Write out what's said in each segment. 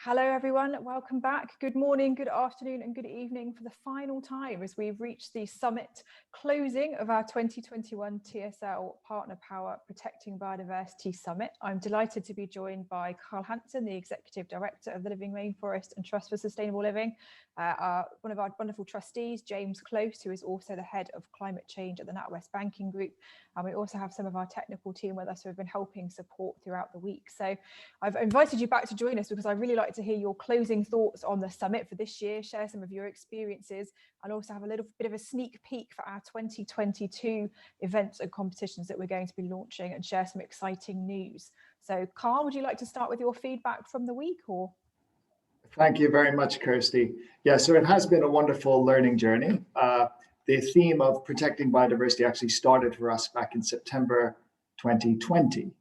Hello everyone, welcome back. Good morning, good afternoon and good evening for the final time as we've reached the summit closing of our 2021 TSL Partner Power Protecting Biodiversity Summit. I'm delighted to be joined by Carl Hansen, the Executive Director of the Living Rainforest and Trust for Sustainable Living, one of our wonderful trustees, James Close, who is also the Head of Climate Change at the NatWest Banking Group. And we also have some of our technical team with us who have been helping support throughout the week. So I've invited you back to join us because I really like to hear your closing thoughts on the summit for this year, share some of your experiences, and also have a little bit of a sneak peek for our 2022 events and competitions that we're going to be launching and share some exciting news. So Carl, would you like to start with your feedback from the week? Or Thank you very much, Kirsty. Yeah, so it has been a wonderful learning journey. The theme of protecting biodiversity actually started for us back in September 2020,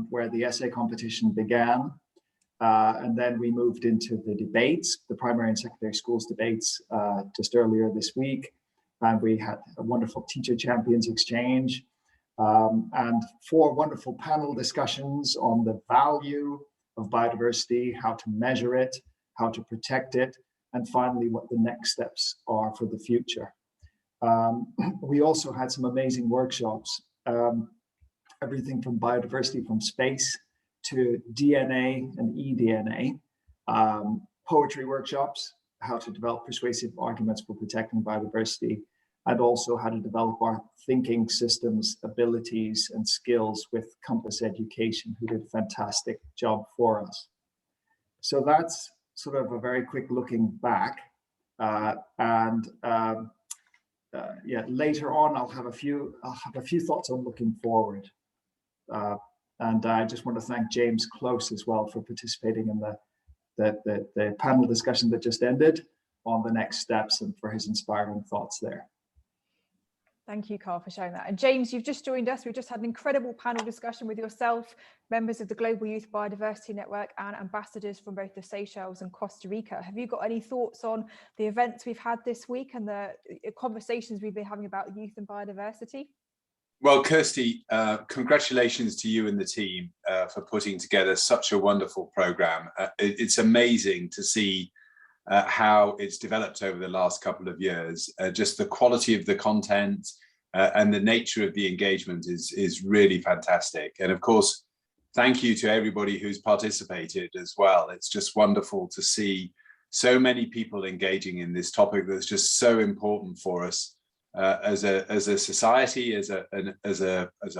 where the essay competition began. And then we moved into the debates, the primary and secondary schools debates just earlier this week. And we had a wonderful teacher champions exchange and 4 wonderful panel discussions on the value of biodiversity, how to measure it, how to protect it, and finally what the next steps are for the future. We also had some amazing workshops, everything from biodiversity from space to DNA and eDNA, poetry workshops, how to develop persuasive arguments for protecting biodiversity, and also how to develop our thinking systems, abilities, and skills with Compass Education, who did a fantastic job for us. So that's sort of a very quick looking back. Yeah, later on, I'll have a few thoughts on looking forward. And I just want to thank James Close as well for participating in the panel discussion that just ended on the next steps and for his inspiring thoughts there. Thank you, Carl, for sharing that. And James, you've just joined us. We've just had an incredible panel discussion with yourself, members of the Global Youth Biodiversity Network and ambassadors from both the Seychelles and Costa Rica. Have you got any thoughts on the events we've had this week and the conversations we've been having about youth and biodiversity? Well, Kirsty, congratulations to you and the team for putting together such a wonderful program. It's amazing to see how it's developed over the last couple of years. Just the quality of the content and the nature of the engagement is really fantastic. And of course, thank you to everybody who's participated as well. It's just wonderful to see so many people engaging in this topic that's just so important for us. As a society, as a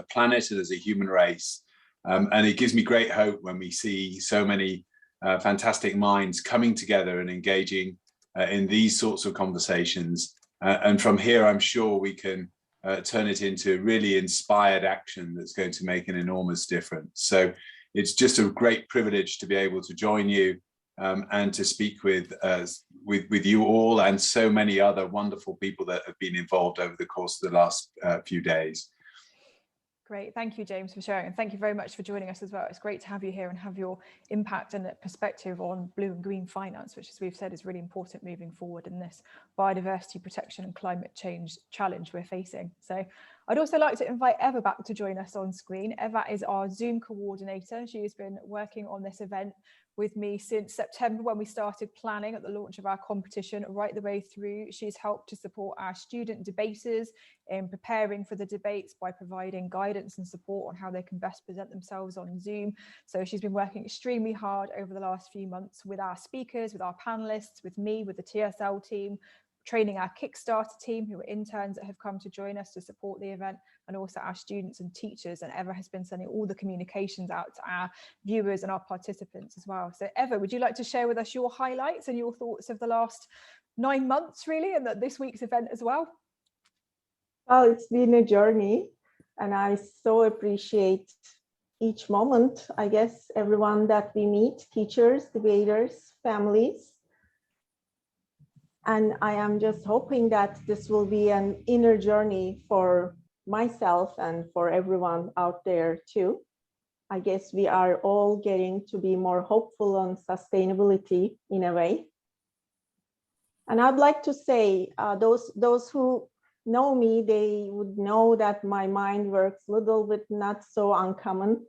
planet, and as a human race, and it gives me great hope when we see so many fantastic minds coming together and engaging in these sorts of conversations. And from here, I'm sure we can turn it into really inspired action that's going to make an enormous difference. So it's just a great privilege to be able to join you and to speak with you all and so many other wonderful people that have been involved over the course of the last few days. Great, thank you, James, for sharing, and thank you very much for joining us as well. It's great to have you here and have your impact and perspective on blue and green finance, which, as we've said, is really important moving forward in this biodiversity protection and climate change challenge we're facing. So I'd also like to invite Eva back to join us on screen. Eva is our Zoom coordinator. She has been working on this event with me since September when we started planning at the launch of our competition right the way through. She's helped to support our student debaters in preparing for the debates by providing guidance and support on how they can best present themselves on Zoom. So she's been working extremely hard over the last few months with our speakers, with our panelists, with me, with the TSL team, training our Kickstarter team, who are interns that have come to join us to support the event, and also our students and teachers. And Eva has been sending all the communications out to our viewers and our participants as well. So Eva, would you like to share with us your highlights and your thoughts of the last 9 months, really, and this week's event as well? Well, it's been a journey, and I so appreciate each moment. I guess everyone that we meet, teachers, debaters, families. And I am just hoping that this will be an inner journey for myself and for everyone out there too. I guess we are all getting to be more hopeful on sustainability in a way. And I'd like to say, those who know me, they would know that my mind works a little bit not so uncommon.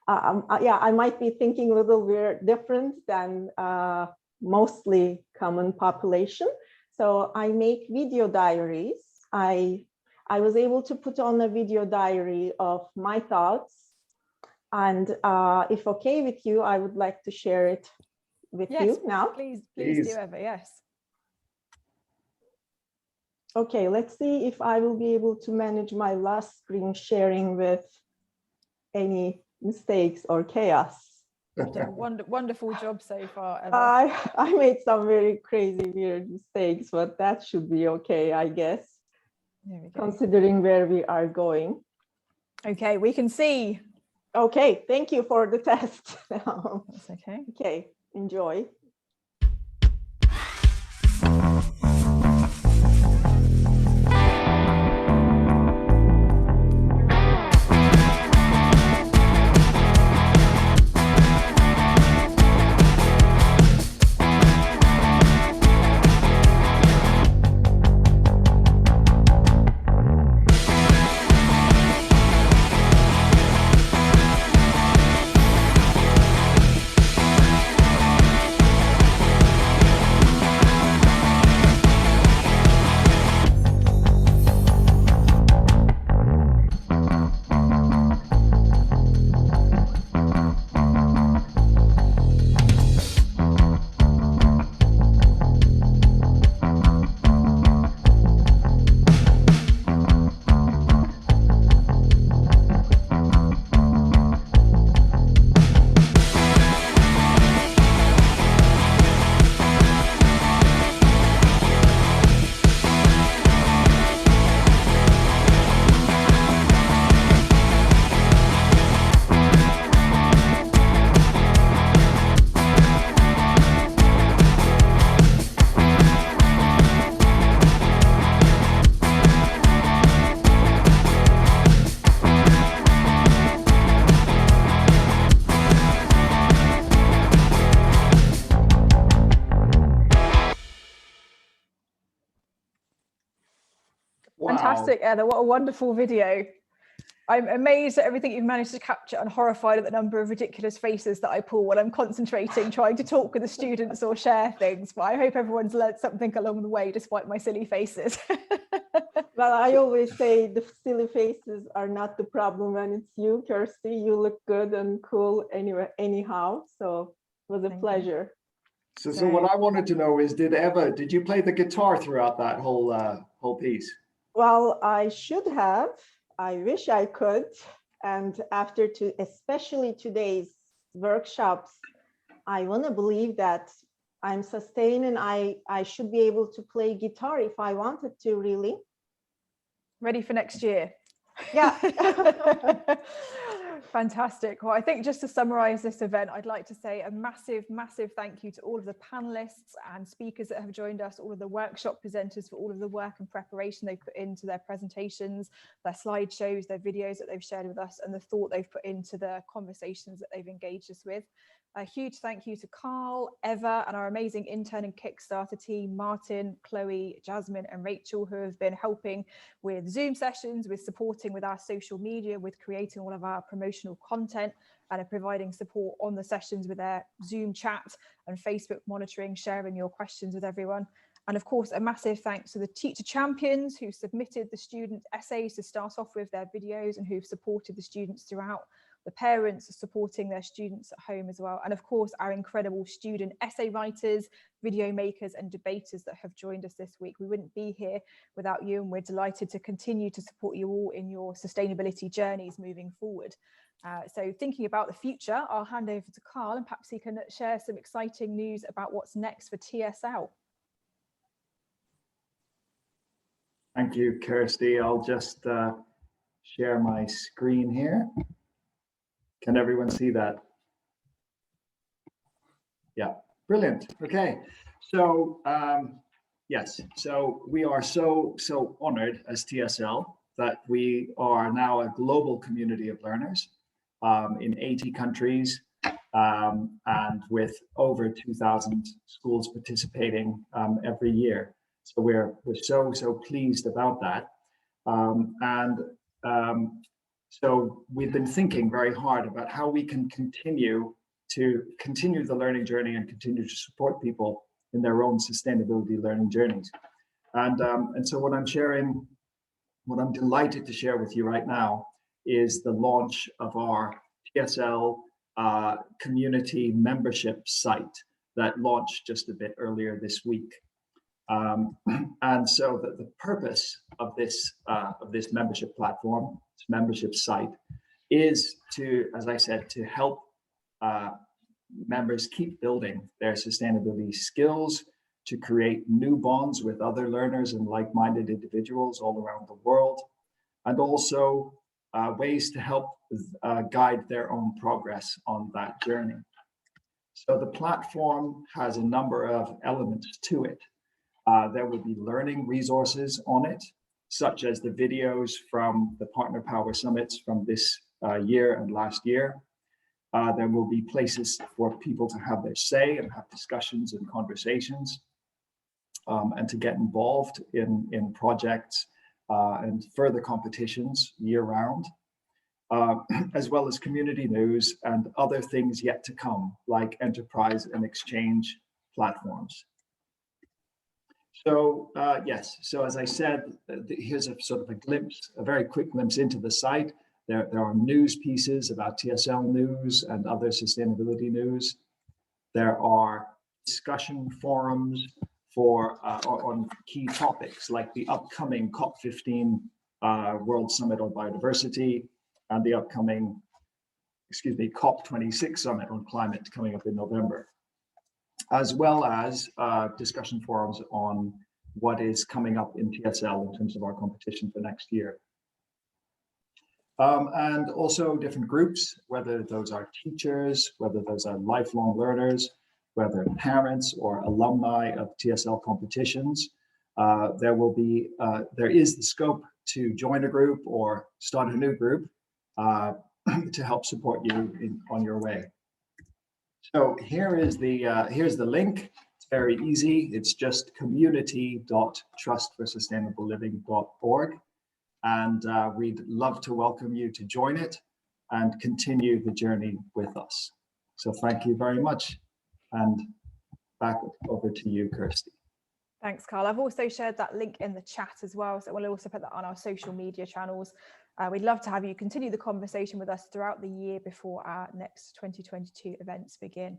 yeah, I might be thinking a little bit different than mostly common population. So I make video diaries. I was able to put on a video diary of my thoughts. And if okay with you, I would like to share it with you now. Please do, Eva, yes. Okay, let's see if I will be able to manage my last screen sharing with any mistakes or chaos. You've done a wonderful job so far, Eva. I made some very crazy, weird mistakes, but that should be okay, I guess, considering where we are going. Okay, we can see. Okay, thank you for the test. That's okay. Okay, enjoy. Wow. Fantastic, Ella. What a wonderful video. I'm amazed at everything you've managed to capture and horrified at the number of ridiculous faces that I pull when I'm concentrating, trying to talk with the students or share things. But I hope everyone's learned something along the way, despite my silly faces. Well, I always say the silly faces are not the problem when it's you, Kirsty. You look good and cool anyway, anyhow. So it was a pleasure. So what I wanted to know is, did you play the guitar throughout that whole piece? Well, I should have. I wish I could. And after especially today's workshops, I want to believe that I'm sustained and I should be able to play guitar if I wanted to, really. Ready for next year. Yeah. Fantastic. Well, I think just to summarize this event, I'd like to say a massive, massive thank you to all of the panelists and speakers that have joined us, all of the workshop presenters for all of the work and preparation they've put into their presentations, their slideshows, their videos that they've shared with us, and the thought they've put into the conversations that they've engaged us with. A huge thank you to Carl, Eva, and our amazing intern and Kickstarter team, Martin, Chloe, Jasmine, and Rachel, who have been helping with Zoom sessions, with supporting with our social media, with creating all of our promotional content, and are providing support on the sessions with their Zoom chat and Facebook monitoring, sharing your questions with everyone. And of course, a massive thanks to the teacher champions who submitted the student essays to start off with their videos and who've supported the students throughout. The parents supporting their students at home as well. And of course, our incredible student essay writers, video makers and debaters that have joined us this week. We wouldn't be here without you, and we're delighted to continue to support you all in your sustainability journeys moving forward. So thinking about the future, I'll hand over to Carl and perhaps he can share some exciting news about what's next for TSL. Thank you, Kirsty. I'll just share my screen here. Can everyone see that? Yeah, brilliant. Okay, so yes, so we are so honored as TSL that we are now a global community of learners in 80 countries and with over 2,000 schools participating every year. So we're so pleased about that. So we've been thinking very hard about how we can continue the learning journey and continue to support people in their own sustainability learning journeys. And so what I'm delighted to share with you right now is the launch of our TSL community membership site that launched just a bit earlier this week. And so the purpose of this membership platform, this membership site, is to, as I said, to help members keep building their sustainability skills, to create new bonds with other learners and like-minded individuals all around the world, and also ways to help guide their own progress on that journey. So the platform has a number of elements to it. There will be learning resources on it, such as the videos from the Partner Power Summits from this year and last year. There will be places for people to have their say and have discussions and conversations, and to get involved in projects and further competitions year-round, as well as community news and other things yet to come, like enterprise and exchange platforms. So yes, so as I said, here's a sort of a glimpse, a very quick glimpse into the site. There are news pieces about TSL news and other sustainability news. There are discussion forums for on key topics like the upcoming COP15 World Summit on Biodiversity and the upcoming, COP26 Summit on Climate coming up in November, as well as discussion forums on what is coming up in TSL in terms of our competition for next year. And also different groups, whether those are teachers, whether those are lifelong learners, whether parents or alumni of TSL competitions. There is the scope to join a group or start a new group to help support you on your way. So here's the link. It's very easy. It's just community.trustforsustainableliving.org. And we'd love to welcome you to join it and continue the journey with us. So thank you very much. And back over to you, Kirsty. Thanks, Carl. I've also shared that link in the chat as well, so we'll also put that on our social media channels. We'd love to have you continue the conversation with us throughout the year before our next 2022 events begin.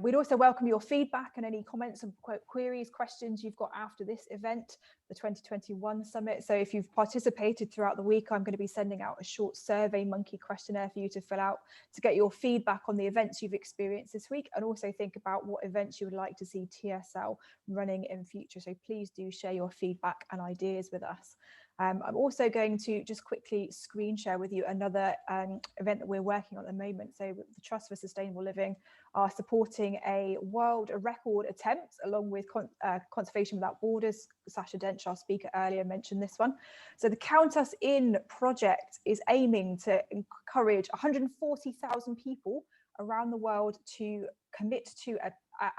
We'd also welcome your feedback and any comments and queries, questions you've got after this event, the 2021 summit. So if you've participated throughout the week, I'm going to be sending out a short survey monkey questionnaire for you to fill out to get your feedback on the events you've experienced this week, and also think about what events you would like to see TSL running in future. So please do share your feedback and ideas with us. I'm also going to just quickly screen share with you another event that we're working on at the moment. So the Trust for Sustainable Living are supporting a world record attempt along with Conservation Without Borders. Sasha Dench, our speaker earlier, mentioned this one. So the Count Us In project is aiming to encourage 140,000 people around the world to commit to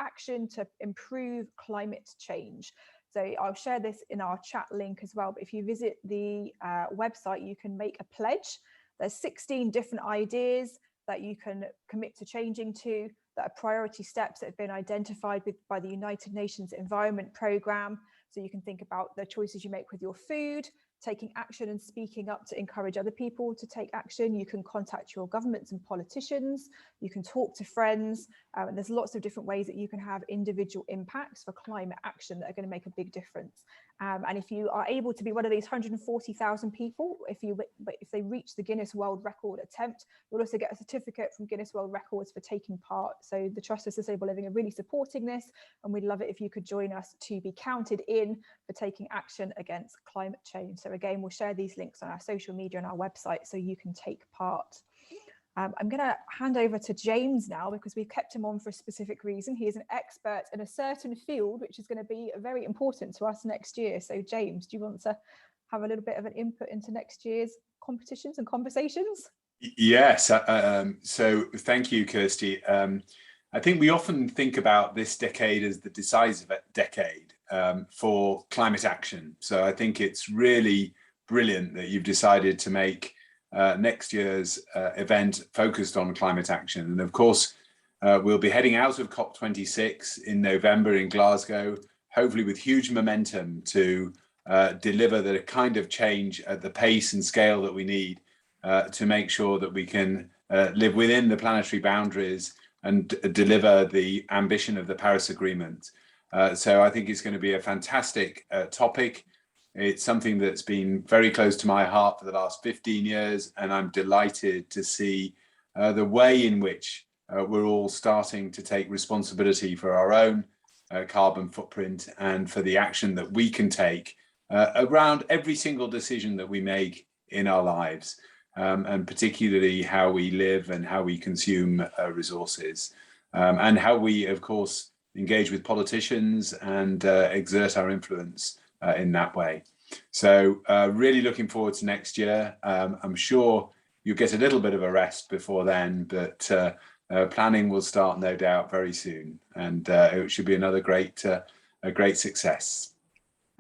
action to improve climate change. So I'll share this in our chat link as well. But if you visit the website, you can make a pledge. There's 16 different ideas that you can commit to changing to, that are priority steps that have been identified by the United Nations Environment Programme. So you can think about the choices you make with your food, taking action and speaking up to encourage other people to take action. You can contact your governments and politicians. You can talk to friends. And there's lots of different ways that you can have individual impacts for climate action that are going to make a big difference. And if you are able to be one of these 140,000 people, if they reach the Guinness World Record attempt, you'll also get a certificate from Guinness World Records for taking part. So the Trust for Sustainable Living are really supporting this, and we'd love it if you could join us to be counted in for taking action against climate change. So again, we'll share these links on our social media and our website so you can take part. I'm going to hand over to James now, because we've kept him on for a specific reason. He is an expert in a certain field, which is going to be very important to us next year. So James, do you want to have a little bit of an input into next year's competitions and conversations? Yes, so thank you, Kirsty. I think we often think about this decade as the decisive decade for climate action. So I think it's really brilliant that you've decided to make next year's event focused on climate action. And of course, we'll be heading out of COP26 in November in Glasgow, hopefully with huge momentum to deliver the kind of change at the pace and scale that we need to make sure that we can live within the planetary boundaries and deliver the ambition of the Paris Agreement. So I think it's going to be a fantastic topic. It's something that's been very close to my heart for the last 15 years, and I'm delighted to see the way in which we're all starting to take responsibility for our own carbon footprint and for the action that we can take around every single decision that we make in our lives, and particularly how we live and how we consume resources, and how we, of course, engage with politicians and exert our influence in that way. So really looking forward to next year. I'm sure you'll get a little bit of a rest before then, but planning will start, no doubt, very soon, and it should be another a great success.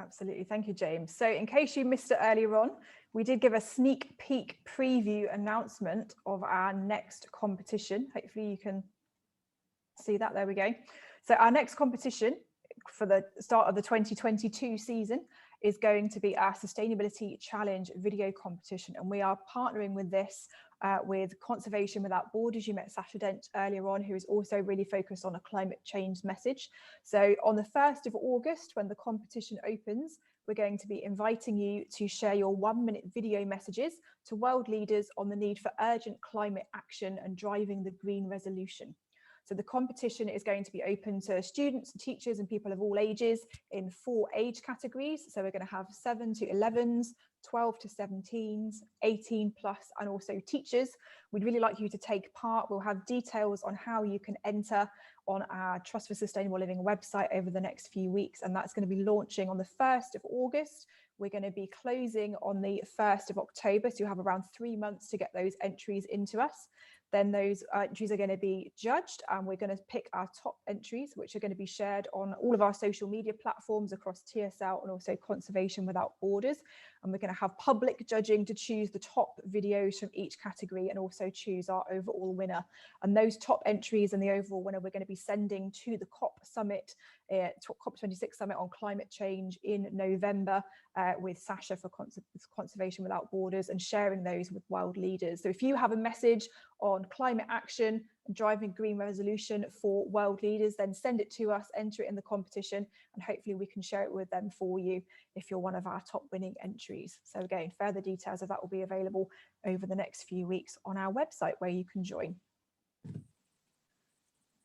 Absolutely. Thank you, James. So in case you missed it earlier on, we did give a sneak peek preview announcement of our next competition. Hopefully you can see that. There we go. So our next competition for the start of the 2022 season is going to be our Sustainability Challenge video competition. And we are partnering with this with Conservation Without Borders. You met Sasha Dent earlier on, who is also really focused on a climate change message. So on the 1st of August, when the competition opens, we're going to be inviting you to share your 1-minute video messages to world leaders on the need for urgent climate action and driving the green revolution. So the competition is going to be open to students, teachers and people of all ages in 4 age categories. So we're going to have 7 to 11s, 12 to 17s, 18 plus, and also teachers. We'd really like you to take part. We'll have details on how you can enter on our Trust for Sustainable Living website over the next few weeks. And that's going to be launching on the 1st of August. We're going to be closing on the 1st of October. So you have around 3 months to get those entries into us. Then those entries are going to be judged, and we're going to pick our top entries, which are going to be shared on all of our social media platforms across TSL and also Conservation Without Borders. And we're going to have public judging to choose the top videos from each category and also choose our overall winner. And those top entries and the overall winner we're going to be sending to the COP Summit, COP26 Summit on climate change in November with Sasha for Conservation Without Borders, and sharing those with world leaders. So if you have a message on climate action and driving green resolution for world leaders, then send it to us, enter it in the competition, and hopefully we can share it with them for you if you're one of our top winning entries. So again, further details of that will be available over the next few weeks on our website where you can join.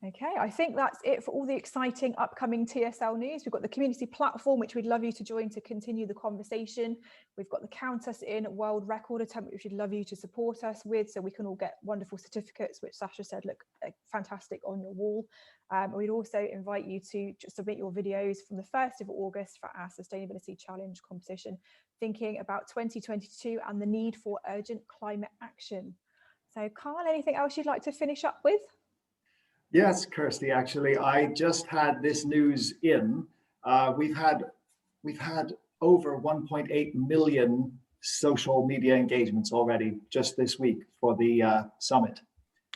Okay, I think that's it for all the exciting upcoming TSL news. We've got the community platform, which we'd love you to join to continue the conversation. We've got the Count Us In world record attempt, which we'd love you to support us with, so we can all get wonderful certificates, which Sasha said look fantastic on your wall. We'd also invite you to just submit your videos from the 1st of August for our Sustainability Challenge competition, thinking about 2022 and the need for urgent climate action. So Carl, anything else you'd like to finish up with? Yes, Kirsty, actually, I just had this news in. We've had over 1.8 million social media engagements already just this week for the summit.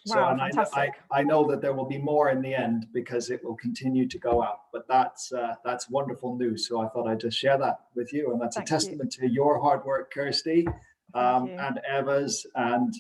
Wow, so, and fantastic. I know that there will be more in the end because it will continue to go up, but that's wonderful news. So I thought I'd just share that with you, and that's a testament to your hard work, Kirsty, and Eva's, and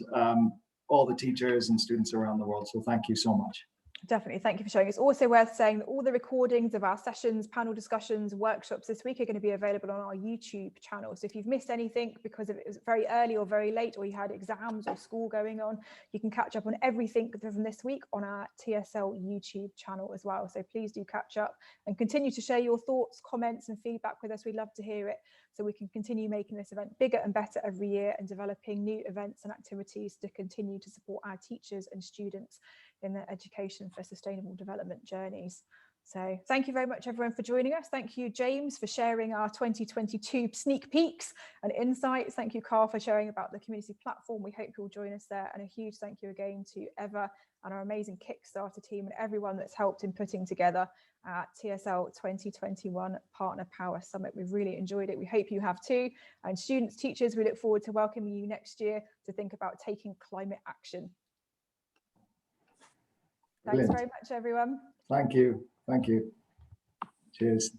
all the teachers and students around the world. So thank you so much. Definitely, thank you for sharing. It's also worth saying that all the recordings of our sessions, panel discussions, workshops this week are going to be available on our YouTube channel. So if you've missed anything because it was very early or very late, or you had exams or school going on, you can catch up on everything from this week on our TSL YouTube channel as well. So please do catch up and continue to share your thoughts, comments and feedback with us. We'd love to hear it, so we can continue making this event bigger and better every year and developing new events and activities to continue to support our teachers and students in their education for sustainable development journeys. So thank you very much, everyone, for joining us. Thank you, James, for sharing our 2022 sneak peeks and insights. Thank you, Carl, for sharing about the community platform. We hope you'll join us there. And a huge thank you again to Eva and our amazing Kickstarter team and everyone that's helped in putting together our TSL 2021 Partner Power Summit. We've really enjoyed it. We hope you have too. And students, teachers, we look forward to welcoming you next year to think about taking climate action. Thanks very much, everyone. Thank you. Thank you. Cheers.